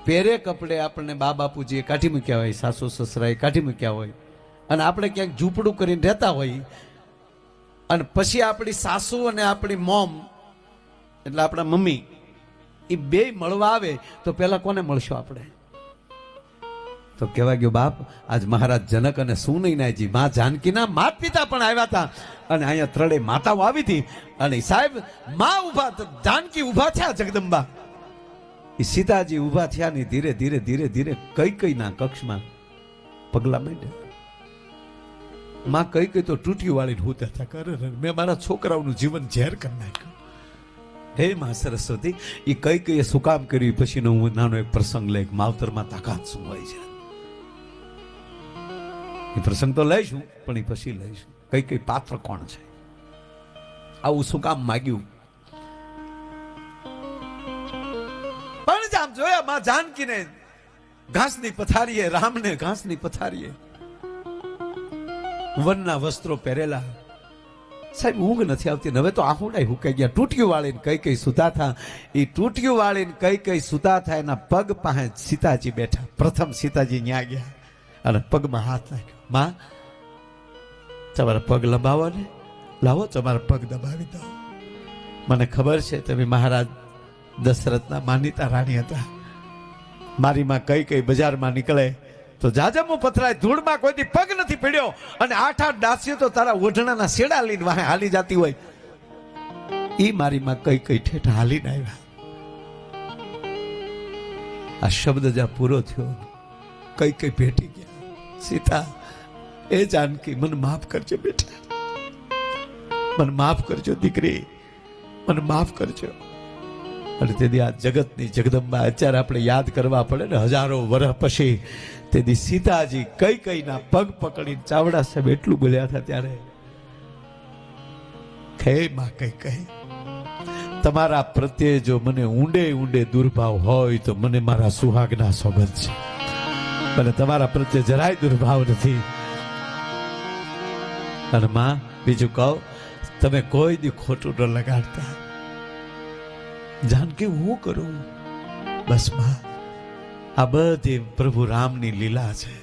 પહેરે કપડે આપણને બા બાપુજીએ કાઢી મૂક્યા હોય, સાસુ સસરાએ કાઢી મૂક્યા હોય, અને આપણે ક્યાંક ઝૂંપડું કરીને રહેતા હોય, અને પછી આપણી સાસુ અને આપણી મોમ એટલે આપણા મમ્મી એ બે મળવા આવે તો પેલા કોને મળશો આપણે? તો કહેવા ગયો બાપ, આજ મહારાજ જનક અને સુનૈનાજી મા જાનકીના માત પિતા પણ આવ્યા હતા, અને અહીંયા ત્રણેય માતાઓ આવી હતી, અને સાહેબ મા ઉભા, જાનકી ઉભા થયા, જગદંબા એ સીતાજી ઉભા થયા ને ધીરે ધીરે ધીરે ધીરે કૈકેયીના કક્ષમાં પગલા માંડ્યા. માં કૈકેયી તો તૂટી વાળીને હોતા હતા, કરે મેં મારા છોકરાઓનું જીવન ઝેર કરી નાખ્યું. હે માં સરસ્વતી, એ કૈકેયીએ શું કામ કર્યું? પછીનો હું નાનો એક પ્રસંગ લઈ, માવતરમાં તાકાત શું હોય છે એ પ્રસંગ તો લઈશું, પણ એ પછી લઈશું. કૈકેયી પાત્ર કોણ છે, આવું શું કામ માગ્યું? પણ આમ જોયા માં જાનકીને ઘાસની પથારીએ, રામને ઘાસની પથારીએ વનના વસ્ત્રો પહેરેલા. સાહેબ ઊંઘ નથી આવતી, હવે તો આહુડાઈ હુકાઈ ગયા. તૂટિયું વાળીને કૈકેયી સુતા થા, એ તૂટિયું વાળીને કૈકેયી સુતા થા, એના પગ પાસે સીતાજી બેઠા. પ્રથમ સીતાજી ન્યા ગયા અને પગમાં હાથ નાખ્યો. માં તમારા પગ લંબાવો ને, લાવો તમારા પગ દબાવી દો. મને ખબર છે તમે મહારાજ દશરથના માનીતા રાણી હતા. મારી માં કૈકેયી બજારમાં નીકળે તો જાજમું પથરાય, ધૂળમાં કોઈથી પગ નથી પડ્યો, અને 8-8 દાસીઓ તો તારા ઓઢણાના શેડા લઈને વાહે હાલી જતી હોય. ઈ મારી માં કૈકેયી ઠેઠ હાલીને આવ્યા. આ શબ્દ જ્યાં પૂરો થયો, કૈકેયી ભેટી ગયા. સીતા, એ જાનકી મને માફ કરજો બેટા, મને માફ કરજો દીકરી, મને માફ કરજો. અને તેથી આ જગતની જગદંબા અત્યારે આપણે યાદ કરવા પડે ને, હજારો વર્ષ પછી તેથી સીતાજી કૈકેયીના પગ પકડીને ચાવડા સાહેબ એટલું બોલ્યા હતા ત્યારે, હે માં કૈકેયી, તમારા પ્રત્યે જો મને ઊંડે ઊંડે દુર્ભાવ હોય તો મને મારા સુહાગના સોગંદ છે, મને તમારા પ્રત્યે જરાય દુર્ભાવ નથી. અને માં બીજું કહો, તમે કોઈ દી ખોટું ન લગાડતા. જાનકી હું કરું? બસ માં, આ બધી પ્રભુ રામની લીલા છે,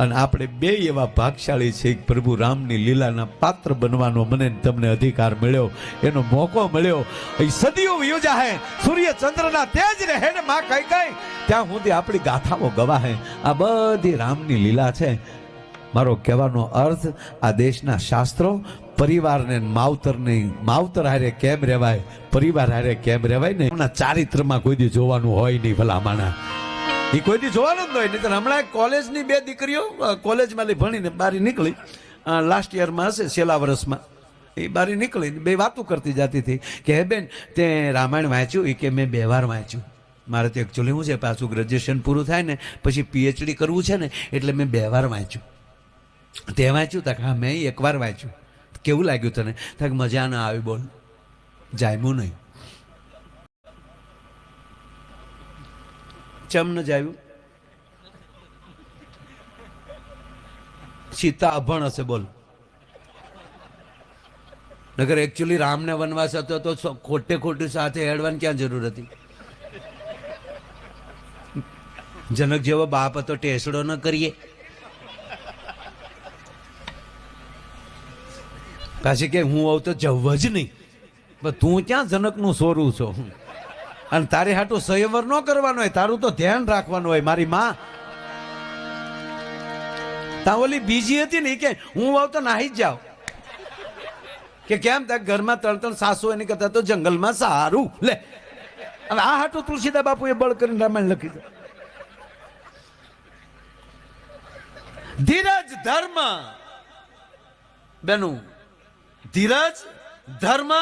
અને આપણે બે એવા ભાગશાળી છે કે પ્રભુ રામની લીલાના પાત્ર બનવાનો મને તમને અધિકાર મળ્યો, એનો મોકો મળ્યો. એ સદીઓ યોજા હે, સૂર્ય ચંદ્રના તેજ રહે ને માં કૈકેયી, ત્યાં સુધી આપણી ગાથાઓ ગવાહે. આ બધી રામની લીલા છે. મારો કહેવાનો અર્થ, આ દેશના શાસ્ત્રો પરિવારને માવતર હારે કેમ રહેવાય, પરિવાર હારે કેમ રહેવાય ને, એમના ચારિત્રમાં કોઈ દી જોવાનું હોય નહીં. ભલામાણા એ કોઈ દી જોવાનું જ હોય નહીં. હમણાં એક કોલેજની બે દીકરીઓ કોલેજમાં ભણીને બારી નીકળી, લાસ્ટ યરમાં હશે, છેલ્લા વર્ષમાં, એ બારી નીકળીને બે વાતો કરતી જતી હતી કે હે બેન તે રામાયણ વાંચ્યું? એ કે મેં 2 વાર વાંચ્યું. મારે તો એકચ્યુઅલી શું છે, પાછું ગ્રેજ્યુએશન પૂરું થાય ને પછી PhD કરવું છે ને, એટલે મેં 2 વાર વાંચ્યું. તે વાંચ્યું? તક હા મેં 1 વાર વાંચ્યું. કેવું લાગ્યું તને? તક મજા ના આવી. બોલ, જામ્યું નહીં? ચમ ન જાયું? સીતા અભણ હશે. બોલ, નગર એકચ્યુઅલી રામને વનવાસ હતો તો ખોટે ખોટું સાથે હેડવાની ક્યાં જરૂર હતી? જનક જેવો બાપ હતો, ટેસડો ન કરીએ? પાછી કે હું આવું તો જવ જ નહીં. તું ક્યાં જનકનું સોરું છો? અને તારે હાટું સંયમર ન કરવાનો હોય, તારું તો ધ્યાન રાખવાનું હોય. મારી માં તા ઓલી બીજી હતી ને કે હું આવું તો નાહી જ જાવ. કે કેમ? ત્યાં ઘરમાં 3 સાસુ એની કરતા તો જંગલમાં સારું. લે, હવે આ હાટું તુલસીદાસ બાપુએ બળ કરીને રામાયણ લખી દે. ધીરજ ધર્મ બેનું, ધીરજ ધર્મ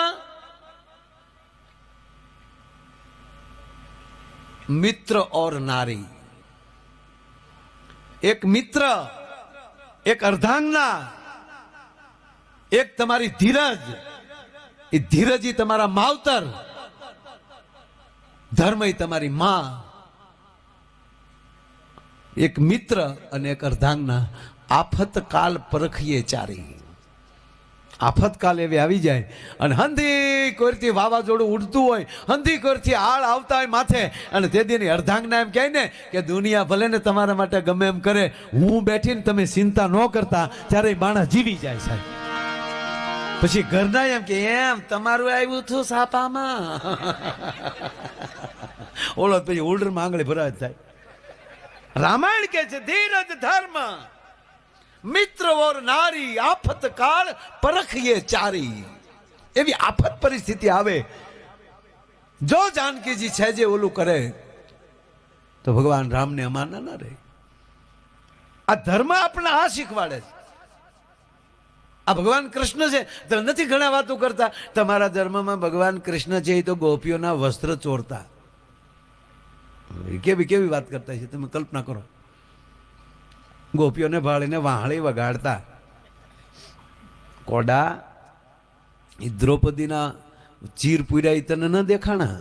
મિત્ર और नारी. એક મિત્ર, એક અર્ધાંગના, એક તમારી ધીરજ. એ ધીરજ તમારા માવતર, ધર્મ એ તમારી માં. એક મિત્ર અને એક અર્ધાંગના. આફત કાલ પરખીએ ચારી. આફતકાલ એવી આવી જાય અને હંધી કોરથી વાવાઝોડું ઉડતું હોય, હંધી કોરથી હાળ આવતા હોય માથે, અને તે દીની અર્ધાંગના એમ કહે ને કે દુનિયા ભલે ને તમારા માટે ગમે એમ કરે, હું બેઠીને તમે ચિંતા ન કરતા, ત્યારે માણસ જીવી જાય સાહેબ. પછી ઘરના એમ કે એમ તમારું આવ્યું હતું સાપામાં ઓલો પછી હોલ્ડરમાં આંગળી ભરાય થાય. રામાયણ કે છે ધીરજ ધર્મ મિત્ર ઓર નારી આફત કાળ પરખીએ ચારી. એવી આફત પરિસ્થિતિ આવે, જો જાનકીજી છે જે ઓલું કરે તો ભગવાન રામને અમાના ના રહે. આ ધર્મ આપણે આ શીખવાડે છે. આ ભગવાન કૃષ્ણ છે તો નથી ઘણા વાતો કરતા, તમારા ધર્મમાં ભગવાન કૃષ્ણ છે એ તો ગોપીઓના વસ્ત્ર ચોરતા. કેવી કેવી વાત કરતા છે તમે કલ્પના કરો. ગોપીઓને ભાળીને વાહળી વગાડતા. કોડા એ દ્રૌપદીના ચીર પૂર્યા તને ન દેખાણા.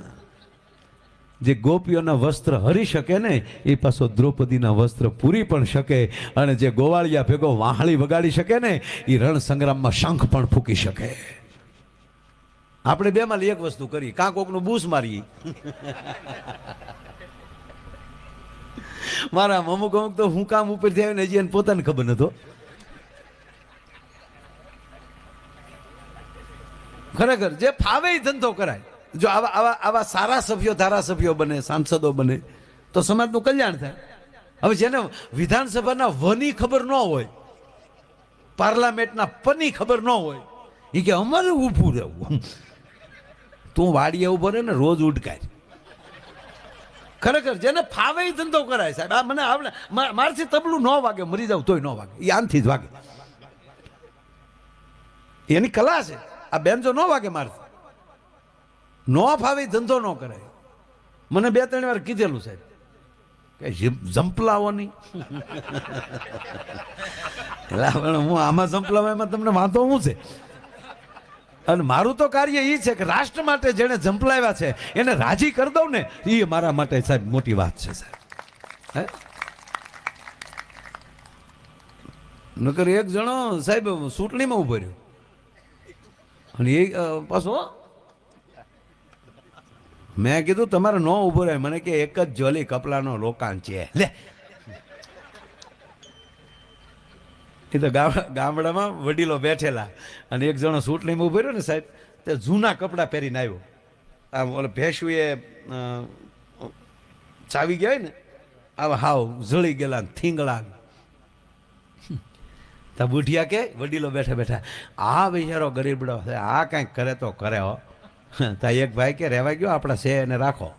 જે ગોપીઓના વસ્ત્ર હરી શકે ને એ પાછો દ્રૌપદીના વસ્ત્ર પૂરી પણ શકે, અને જે ગોવાળિયા ભેગો વાહળી વગાડી શકે ને એ રણ સંગ્રામમાં શંખ પણ ફૂંકી શકે. આપણે બેમાં એક વસ્તુ કરી, કાં કોકનું બૂસ મારી. મારા અમુક અમુક તો હું કામ ઉપરથી આવીને હજી એને પોતાને ખબર નતો. ખરેખર જે ફાવે એ ધંધો કરાય. જો આવા આવા આવા સારા સભ્યો, ધારાસભ્યો બને, સાંસદો બને તો સમાજનું કલ્યાણ થાય. હવે જેને વિધાનસભાના વની ખબર ન હોય, પાર્લામેન્ટના પની ખબર ન હોય, એ કે અમારે ઊભું રહેવું. તું વાડીએ ઉભો રહે ને રોજ ઉડકાય. ખરેખર જેને ફાવે એ ધંધો કરાય સાહેબ. આ મને આવડે, મારથી તબલું ન વાગે, મરી જાવ તોય ન વાગે, એ આનથી જ વાગે. એની કલા છે. આ બેન્જો ન વાગે મારથી. ન ફાવે ધંધો ન કરાય. મને 2-3 વાર કીધેલું સાહેબ કે જંપલાવો નહીં. હું આમાં જંપલાવા એમાં તમને વાંધો શું છે? અને મારું તો કાર્ય એ છે કે રાષ્ટ્ર માટે જેને જંપલાવ્યા છે એને રાજી કરી દઉં ને, એ મારા માટે સાહેબ મોટી વાત છે સાહેબ. નકર એક જણો સાહેબ ચૂંટણીમાં ઉભો રહ્યો અને એ પાછો મેં કીધું તમારે ન ઉભો રહે. મને કે એક જ જોલી કપલાનો રોકાણ છે. લે એ તો ગામડામાં વડીલો બેઠેલા અને એક જણો ચૂંટણીમાં ઉભો રહ્યો ને સાહેબ, તે જૂના કપડાં પહેરીને આવ્યો. આમ ઓલે ભેંસું એ ચાવી ગયા ને આવા હાવ જળી ગયેલા થીંગળા. તા બુઢિયા કે વડીલો બેઠા બેઠા આ બિચારો ગરીબડો છે, આ કંઈક કરે તો કરે હો. તા એક ભાઈ કે રહેવા ગયો આપણા છે એને રાખો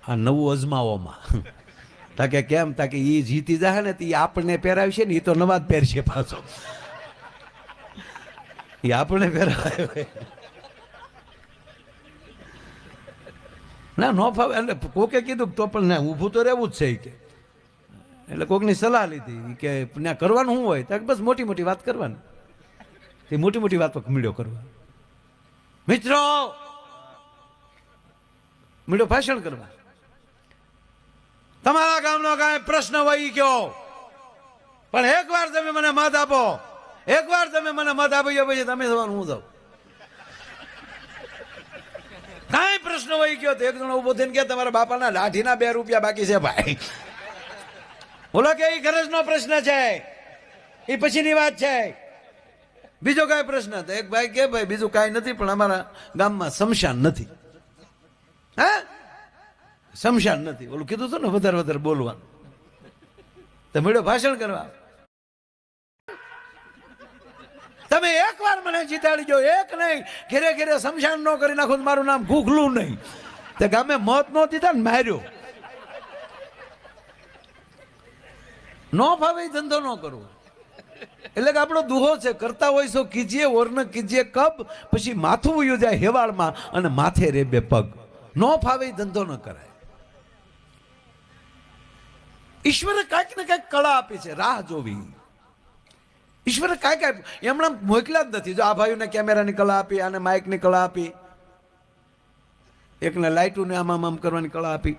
આ નવું અજમાવોમાં. તાકે કેમ? તાકે એ જીતી જાય ને એ આપણને પહેરાવશે ને, એ તો નવા જ પહેરશે પાછો. એ આપણને પહેરાવે ના ન ફાવે. એટલે કોકે કીધું તો પણ ના ઊભું તો રહેવું જ છે કે. એટલે કોકની સલાહ લીધી કે ત્યાં કરવાનું શું હોય? ત્યાં બસ મોટી મોટી વાત કરવાની. એ મોટી મોટી વાતો મીડિયો કરવા, મિત્રો મીડિયો ભાષણ કરવા. તમારા ગામનો કાંઈ પ્રશ્ન હોય કયો, પણ એકવાર તમે મને મત આપો, એકવાર તમે મને મત આપી પછી તમે થવાનું હું જાઉં. કાંઈ પ્રશ્ન હોય કયો તો એક જણો ઉભો થઈને કે તમારા બાપાના લાઠીના 2 રૂપિયા બાકી છે ભાઈ. બોલો કે એ ખરજનો પ્રશ્ન છે, એ પછીની વાત છે. બીજો કાંઈ પ્રશ્ન તો એક ભાઈ કે ભાઈ બીજું કાંઈ નથી, પણ અમારા ગામમાં શમશાન નથી. હે શમશાન નથી. ઓલું કીધું હતું ને વધારે વધારે બોલવાનું. તો મળ્યો ભાષણ કરવા. તમે એકવાર મને જીતાડી દો, એક નહીં ઘેરે ઘેરે શમશાન ન કરી નાખો, મારું નામ ઘૂઘલું નહીં. તે ગામે મત ન દીધા ને માર્યો. ન ફાવે ધંધો ન કરવો. એટલે કે આપણો દુહો છે, કરતા હોય so કીજીએ ઓર ન કીજીએ કબ, પછી માથું વયું જાય હેવાળમાં અને માથે રે 2 પગ. ન ફાવે ધંધો ન કરાય. ઈશ્વરે કાંઈક ને કાંઈક કળા આપી છે, રાહ જોવી. ઈશ્વરે કાંઈક આપ્યું, એમણે મોકલ્યા જ નથી. જો આ ભાઈઓને કેમેરાની કળા આપી, આને માઇકની કળા આપી, એકને લાઇટોને આમ આમ કરવાની કળા આપી.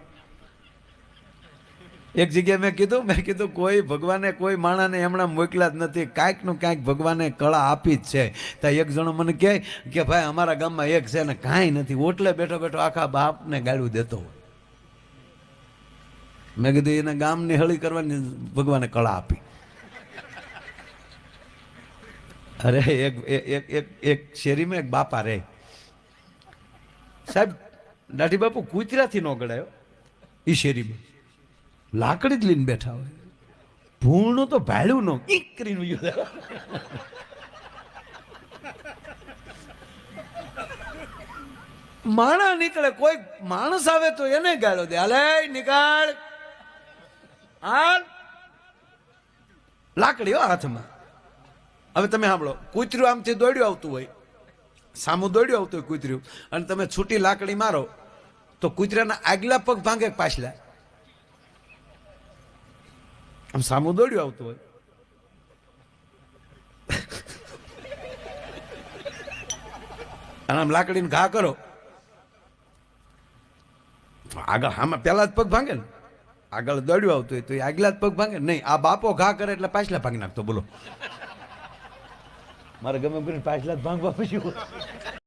એક જગ્યાએ મેં કીધું કોઈ ભગવાને કોઈ માણાને એમણા મોકલ્યા જ નથી, કાંઈક નું કાંઈક ભગવાને કળા આપી જ છે. તો એક જણો મને કહે કે ભાઈ અમારા ગામમાં એક છે ને કાંઈ નથી, ઓટલે બેઠો બેઠો આખા બાપને ગાળું દેતો હોય. મેં કીધું એને ગામની હળી કરવાની ભગવાને કળા આપી. અરે એક શેરીમાં એક બાપા રે, સાહેબ દાઢી બાપુ કૂતરાથી ન ગળાયો. એ શેરીમાં લાકડી જ લઈને બેઠા હોય, ભૂણું તો ભાડ્યું ન કરીને માણા નીકળે, કોઈ માણસ આવે તો એને ગાળો દે, હાલે નીકળ, હાલ, લાકડી હો હાથમાં. હવે તમે સાંભળો, કૂતર્યું આમથી દોડ્યું આવતું હોય, સામું દોડ્યું આવતું હોય કૂતર્યું, અને તમે છૂટી લાકડી મારો તો કૂતરાના આગલા પગ ભાંગે પાછલા. આમ સામું દોડ્યું આવતું હોય, અને આમ લાકડીને ઘા કરો, આગળ આમાં પેલા જ પગ ભાંગે ને, આગળ દોડ્યું આવતું હોય તો એ આગલા જ પગ ભાંગે નહીં. આ બાપો ઘા કરે એટલે પાછલા ભાંગી નાખતો. બોલો, મારે ગમે પાછલા જ ભાંગવા પછી